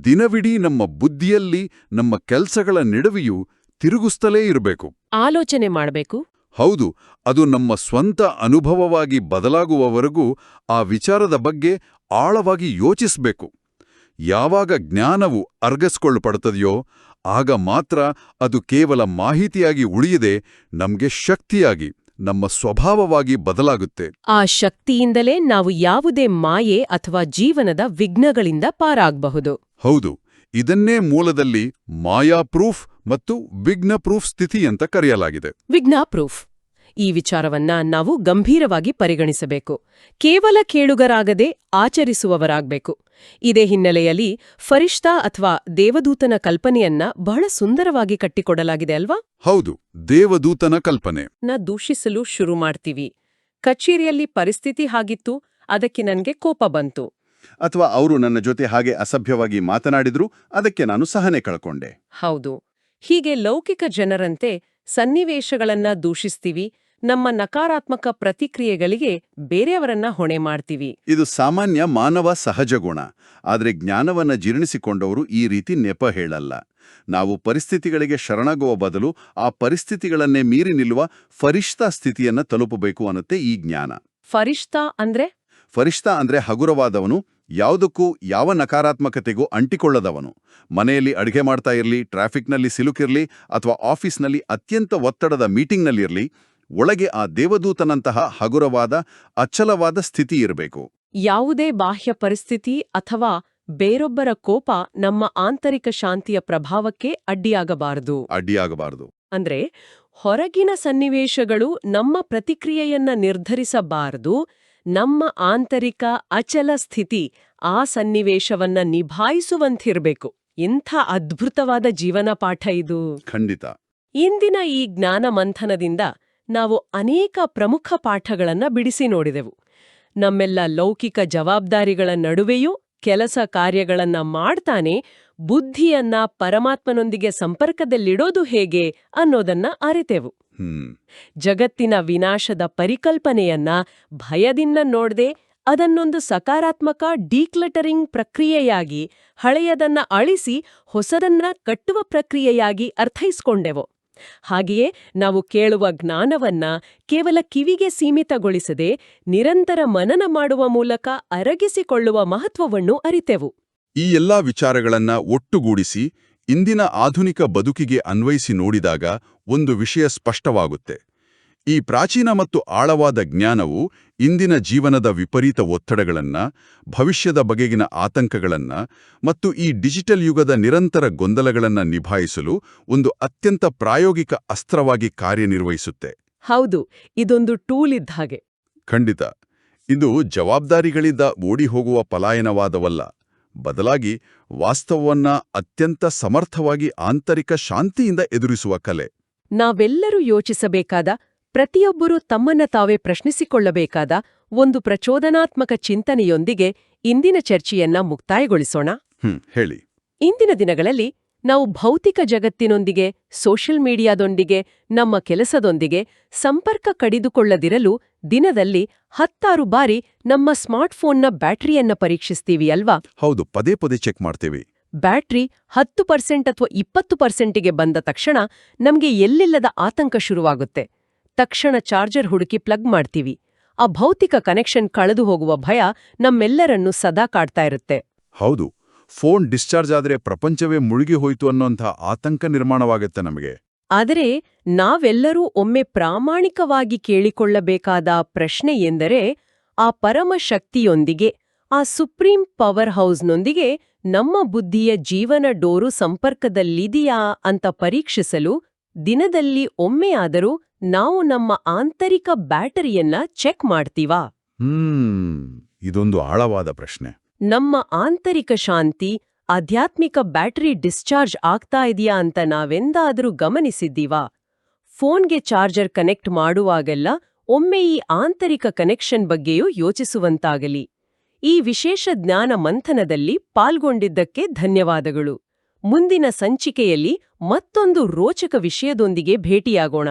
ದಿನವಿಡೀ ನಮ್ಮ ಬುದ್ಧಿಯಲ್ಲಿ, ನಮ್ಮ ಕೆಲಸಗಳ ನಡುವೆಯೂ ತಿರುಗಿಸ್ತಲೇ ಇರಬೇಕು. ಆಲೋಚನೆ ಮಾಡಬೇಕು. ಹೌದು. ಅದು ನಮ್ಮ ಸ್ವಂತ ಅನುಭವವಾಗಿ ಬದಲಾಗುವವರೆಗೂ ಆ ವಿಚಾರದ ಬಗ್ಗೆ ಆಳವಾಗಿ ಯೋಚಿಸಬೇಕು. ಯಾವಾಗ ಜ್ಞಾನವು ಅರ್ಗಿಸ್ಕೊಳ್ಳಲ್ಪಡುತ್ತದೆಯೋ ಆಗ ಮಾತ್ರ ಅದು ಕೇವಲ ಮಾಹಿತಿಯಾಗಿ ಉಳಿಯದೆ ನಮ್ಗೆ ಶಕ್ತಿಯಾಗಿ, ನಮ್ಮ ಸ್ವಭಾವವಾಗಿ ಬದಲಾಗುತ್ತೆ. ಆ ಶಕ್ತಿಯಿಂದಲೇ ನಾವು ಯಾವುದೇ ಮಾಯೆ ಅಥವಾ ಜೀವನದ ವಿಘ್ನಗಳಿಂದ ಪಾರಾಗಬಹುದು. ಹೌದು. ಇದನ್ನೇ ಮೂಲದಲ್ಲಿ ಮಾಯಾ ಪ್ರೂಫ್ ಮತ್ತು ವಿಘ್ನ ಪ್ರೂಫ್ ಸ್ಥಿತಿ ಅಂತ ಕರೆಯಲಾಗಿದೆ. ವಿಘ್ನ ಪ್ರೂಫ್. ಈ ವಿಚಾರವನ್ನ ನಾವು ಗಂಭೀರವಾಗಿ ಪರಿಗಣಿಸಬೇಕು. ಕೇವಲ ಕೇಳುಗರಾಗದೆ ಆಚರಿಸುವವರಾಗಬೇಕು. ಇದೇ ಹಿನ್ನೆಲೆಯಲ್ಲಿ ಫರಿಷ್ಠಾ ಅಥವಾ ದೇವದೂತನ ಕಲ್ಪನೆಯನ್ನ ಬಹಳ ಸುಂದರವಾಗಿ ಕಟ್ಟಿಕೊಡಲಾಗಿದೆ ಅಲ್ವಾ? ಹೌದು. ದೇವದೂತನ ಕಲ್ಪನೆ ದೂಷಿಸಲು ಶುರು ಮಾಡ್ತೀವಿ. ಕಚೇರಿಯಲ್ಲಿ ಪರಿಸ್ಥಿತಿ ಹಾಗಿತ್ತು, ಅದಕ್ಕೆ ನನ್ಗೆ ಕೋಪ ಬಂತು. ಅಥವಾ ಅವರು ನನ್ನ ಜೊತೆ ಹಾಗೆ ಅಸಭ್ಯವಾಗಿ ಮಾತನಾಡಿದ್ರು, ಅದಕ್ಕೆ ನಾನು ಸಹನೆ ಕಳ್ಕೊಂಡೆ. ಹೌದು. ಹೀಗೆ ಲೌಕಿಕ ಜನರಂತೆ ಸನ್ನಿವೇಶಗಳನ್ನ ದೂಷಿಸ್ತೀವಿ. ನಮ್ಮ ನಕಾರಾತ್ಮಕ ಪ್ರತಿಕ್ರಿಯೆಗಳಿಗೆ ಬೇರೆಯವರನ್ನ ಹೊಣೆ ಮಾಡ್ತೀವಿ. ಇದು ಸಾಮಾನ್ಯ ಮಾನವ ಸಹಜ ಗುಣ. ಆದರೆ ಜ್ಞಾನವನ್ನ ಜೀರ್ಣಿಸಿಕೊಂಡವರು ಈ ರೀತಿ ನೆಪ ಹೇಳಲ್ಲ. ನಾವು ಪರಿಸ್ಥಿತಿಗಳಿಗೆ ಶರಣಾಗುವ ಬದಲು ಆ ಪರಿಸ್ಥಿತಿಗಳನ್ನೇ ಮೀರಿ ನಿಲ್ಲುವ ಫರಿಷ್ಠಾ ಸ್ಥಿತಿಯನ್ನ ತಲುಪಬೇಕು ಅನ್ನುತ್ತೆ ಈ ಜ್ಞಾನ. ಫರಿಷ್ಠಾ ಅಂದ್ರೆ? ಫರಿಷ್ಠಾ ಅಂದ್ರೆ ಹಗುರವಾದವನು, ಯಾವುದಕ್ಕೂ ಯಾವ ನಕಾರಾತ್ಮಕತೆಗೂ ಅಂಟಿಕೊಳ್ಳದವನು. ಮನೆಯಲ್ಲಿ ಅಡುಗೆ ಮಾಡ್ತಾ ಇರಲಿ, ಟ್ರಾಫಿಕ್ನಲ್ಲಿ ಸಿಲುಕಿರ್ಲಿ ಅಥವಾ ಆಫೀಸ್ನಲ್ಲಿ ಅತ್ಯಂತ ಒತ್ತಡದ ಮೀಟಿಂಗ್ನಲ್ಲಿರಲಿ, ಒಳಗೆ ಆ ದೇವದೂತನಂತಹ ಹಗುರವಾದ ಅಚ್ಚಲವಾದ ಸ್ಥಿತಿ ಇರಬೇಕು. ಯಾವುದೇ ಬಾಹ್ಯ ಪರಿಸ್ಥಿತಿ ಅಥವಾ ಬೇರೊಬ್ಬರ ಕೋಪ ನಮ್ಮ ಆಂತರಿಕ ಶಾಂತಿಯ ಪ್ರಭಾವಕ್ಕೆ ಅಡ್ಡಿಯಾಗಬಾರದು. ಅಂದ್ರೆ ಹೊರಗಿನ ಸನ್ನಿವೇಶಗಳು ನಮ್ಮ ಪ್ರತಿಕ್ರಿಯೆಯನ್ನ ನಿರ್ಧರಿಸಬಾರದು, ನಮ್ಮ ಆಂತರಿಕ ಅಚಲ ಸ್ಥಿತಿ ಆ ಸನ್ನಿವೇಶವನ್ನ ನಿಭಾಯಿಸುವಂತಿರ್ಬೇಕು. ಇಂಥ ಅದ್ಭುತವಾದ ಜೀವನ ಪಾಠ ಇದು. ಖಂಡಿತ. ಇಂದಿನ ಈ ಜ್ಞಾನ ಮಂಥನದಿಂದ ನಾವು ಅನೇಕ ಪ್ರಮುಖ ಪಾಠಗಳನ್ನ ಬಿಡಿಸಿ ನೋಡಿದೆವು. ನಮ್ಮೆಲ್ಲ ಲೌಕಿಕ ಜವಾಬ್ದಾರಿಗಳ ನಡುವೆಯೂ ಕೆಲಸ ಕಾರ್ಯಗಳನ್ನ ಮಾಡ್ತಾನೆ ಬುದ್ಧಿಯನ್ನ ಪರಮಾತ್ಮನೊಂದಿಗೆ ಸಂಪರ್ಕದಲ್ಲಿಡೋದು ಹೇಗೆ ಅನ್ನೋದನ್ನ ಅರಿತೆವು. ಜಗತ್ತಿನ ವಿನಾಶದ ಪರಿಕಲ್ಪನೆಯನ್ನ ಭಯದಿಂದ ನೋಡದೆ ಅದನ್ನೊಂದು ಸಕಾರಾತ್ಮಕ ಡೀಕ್ಲಟರಿಂಗ್ ಪ್ರಕ್ರಿಯೆಯಾಗಿ, ಹಳೆಯದನ್ನ ಅಳಿಸಿ ಹೊಸದನ್ನ ಕಟ್ಟುವ ಪ್ರಕ್ರಿಯೆಯಾಗಿ ಅರ್ಥೈಸ್ಕೊಂಡೆವು. ಹಾಗೆಯೇ ನಾವು ಕೇಳುವ ಜ್ಞಾನವನ್ನ ಕೇವಲ ಕಿವಿಗೆ ಸೀಮಿತಗೊಳಿಸದೆ ನಿರಂತರ ಮನನ ಮಾಡುವ ಮೂಲಕ ಅರಗಿಸಿಕೊಳ್ಳುವ ಮಹತ್ವವನ್ನು ಅರಿತೆವು. ಈ ಎಲ್ಲಾ ವಿಚಾರಗಳನ್ನ ಒಟ್ಟುಗೂಡಿಸಿ ಇಂದಿನ ಆಧುನಿಕ ಬದುಕಿಗೆ ಅನ್ವಯಿಸಿ ನೋಡಿದಾಗ ಒಂದು ವಿಷಯ ಸ್ಪಷ್ಟವಾಗುತ್ತೆ. ಈ ಪ್ರಾಚೀನ ಮತ್ತು ಆಳವಾದ ಜ್ಞಾನವು ಇಂದಿನ ಜೀವನದ ವಿಪರೀತ ಒತ್ತಡಗಳನ್ನ, ಭವಿಷ್ಯದ ಬಗೆಗಿನ ಆತಂಕಗಳನ್ನ ಮತ್ತು ಈ ಡಿಜಿಟಲ್ ಯುಗದ ನಿರಂತರ ಗೊಂದಲಗಳನ್ನ ನಿಭಾಯಿಸಲು ಒಂದು ಅತ್ಯಂತ ಪ್ರಾಯೋಗಿಕ ಅಸ್ತ್ರವಾಗಿ ಕಾರ್ಯನಿರ್ವಹಿಸುತ್ತೆ. ಹೌದು, ಇದೊಂದು ಟೂಲ್ ಇದ್ದ ಹಾಗೆ. ಖಂಡಿತ. ಇದು ಜವಾಬ್ದಾರಿಗಳಿಂದ ಓಡಿಹೋಗುವ ಪಲಾಯನವಾದವಲ್ಲ, ಬದಲಾಗಿ ವಾಸ್ತವವನ್ನ ಅತ್ಯಂತ ಸಮರ್ಥವಾಗಿ ಆಂತರಿಕ ಶಾಂತಿಯಿಂದ ಎದುರಿಸುವ ಕಲೆ. ನಾವೆಲ್ಲರೂ ಯೋಚಿಸಬೇಕಾದ, ಪ್ರತಿಯೊಬ್ಬರೂ ತಮ್ಮನ್ನ ತಾವೇ ಪ್ರಶ್ನಿಸಿಕೊಳ್ಳಬೇಕಾದ ಒಂದು ಪ್ರಚೋದನಾತ್ಮಕ ಚಿಂತನೆಯೊಂದಿಗೆ ಇಂದಿನ ಚರ್ಚೆಯನ್ನ ಮುಕ್ತಾಯಗೊಳಿಸೋಣ. ಹೇಳಿ. ಇಂದಿನ ದಿನಗಳಲ್ಲಿ ನಾವು ಭೌತಿಕ ಜಗತ್ತಿನೊಂದಿಗೆ, ಸೋಷಿಯಲ್ ಮೀಡಿಯಾದೊಂದಿಗೆ, ನಮ್ಮ ಕೆಲಸದೊಂದಿಗೆ ಸಂಪರ್ಕ ಕಡಿದುಕೊಳ್ಳದಿರಲು ದಿನದಲ್ಲಿ 10 ಬಾರಿ ನಮ್ಮ ಸ್ಮಾರ್ಟ್ಫೋನ್ನ ಬ್ಯಾಟರಿಯನ್ನ ಪರೀಕ್ಷಿಸ್ತೀವಿ ಅಲ್ವಾ? ಹೌದು, ಪದೇ ಪದೇ ಚೆಕ್ ಮಾಡ್ತೇವೆ. ಬ್ಯಾಟ್ರಿ 10% ಅಥವಾ 20%ಗೆ ಬಂದ ತಕ್ಷಣ ನಮ್ಗೆ ಎಲ್ಲಿಲ್ಲದ ಆತಂಕ ಶುರುವಾಗುತ್ತೆ. ತಕ್ಷಣ ಚಾರ್ಜರ್ ಹುಡುಕಿ ಪ್ಲಗ್ ಮಾಡ್ತೀವಿ. ಆ ಭೌತಿಕ ಕನೆಕ್ಷನ್ ಕಳೆದು ಹೋಗುವ ಭಯ ನಮ್ಮೆಲ್ಲರನ್ನೂ ಸದಾ ಕಾಡ್ತಾ ಇರುತ್ತೆ. ಹೌದು, ಫೋನ್ ಡಿಸ್ಚಾರ್ಜ್ ಆದ್ರೆ ಪ್ರಪಂಚವೇ ಮುಳುಗಿ ಹೋಯ್ತು ಅನ್ನೋಂಥ ಆತಂಕ ನಿರ್ಮಾಣವಾಗುತ್ತೆ ನಮಗೆ. ಆದರೆ ನಾವೆಲ್ಲರೂ ಒಮ್ಮೆ ಪ್ರಾಮಾಣಿಕವಾಗಿ ಕೇಳಿಕೊಳ್ಳಬೇಕಾದ ಪ್ರಶ್ನೆ ಎಂದರೆ, ಆ ಪರಮಶಕ್ತಿಯೊಂದಿಗೆ, ಆ ಸುಪ್ರೀಂ ಪವರ್ ಹೌಸ್ನೊಂದಿಗೆ ನಮ್ಮ ಬುದ್ಧಿಯ ಜೀವನ ಡೋರು ಸಂಪರ್ಕದಲ್ಲಿದೆಯಾ ಅಂತ ಪರೀಕ್ಷಿಸಲು ದಿನದಲ್ಲಿ ಒಮ್ಮೆಯಾದರೂ ನಾವು ನಮ್ಮ ಆಂತರಿಕ ಬ್ಯಾಟರಿಯನ್ನ ಚೆಕ್ ಮಾಡ್ತೀವಾ? ಇದೊಂದು ಆಳವಾದ ಪ್ರಶ್ನೆ. ನಮ್ಮ ಆಂತರಿಕ ಶಾಂತಿ, ಆಧ್ಯಾತ್ಮಿಕ ಬ್ಯಾಟರಿ ಡಿಸ್ಚಾರ್ಜ್ ಆಗ್ತಾ ಇದೆಯಾ ಅಂತ ನಾವೆಂದಾದರೂ ಗಮನಿಸಿದ್ದೀವಾ? ಫೋನ್ಗೆ ಚಾರ್ಜರ್ ಕನೆಕ್ಟ್ ಮಾಡುವಾಗೆಲ್ಲ ಒಮ್ಮೆ ಈ ಆಂತರಿಕ ಕನೆಕ್ಷನ್ ಬಗ್ಗೆಯೂ ಯೋಚಿಸುವಂತಾಗಲಿ. ಈ ವಿಶೇಷ ಜ್ಞಾನ ಮಂಥನದಲ್ಲಿ ಪಾಲ್ಗೊಂಡಿದ್ದಕ್ಕೆ ಧನ್ಯವಾದಗಳು. ಮುಂದಿನ ಸಂಚಿಕೆಯಲ್ಲಿ ಮತ್ತೊಂದು ರೋಚಕ ವಿಷಯದೊಂದಿಗೆ ಭೇಟಿಯಾಗೋಣ.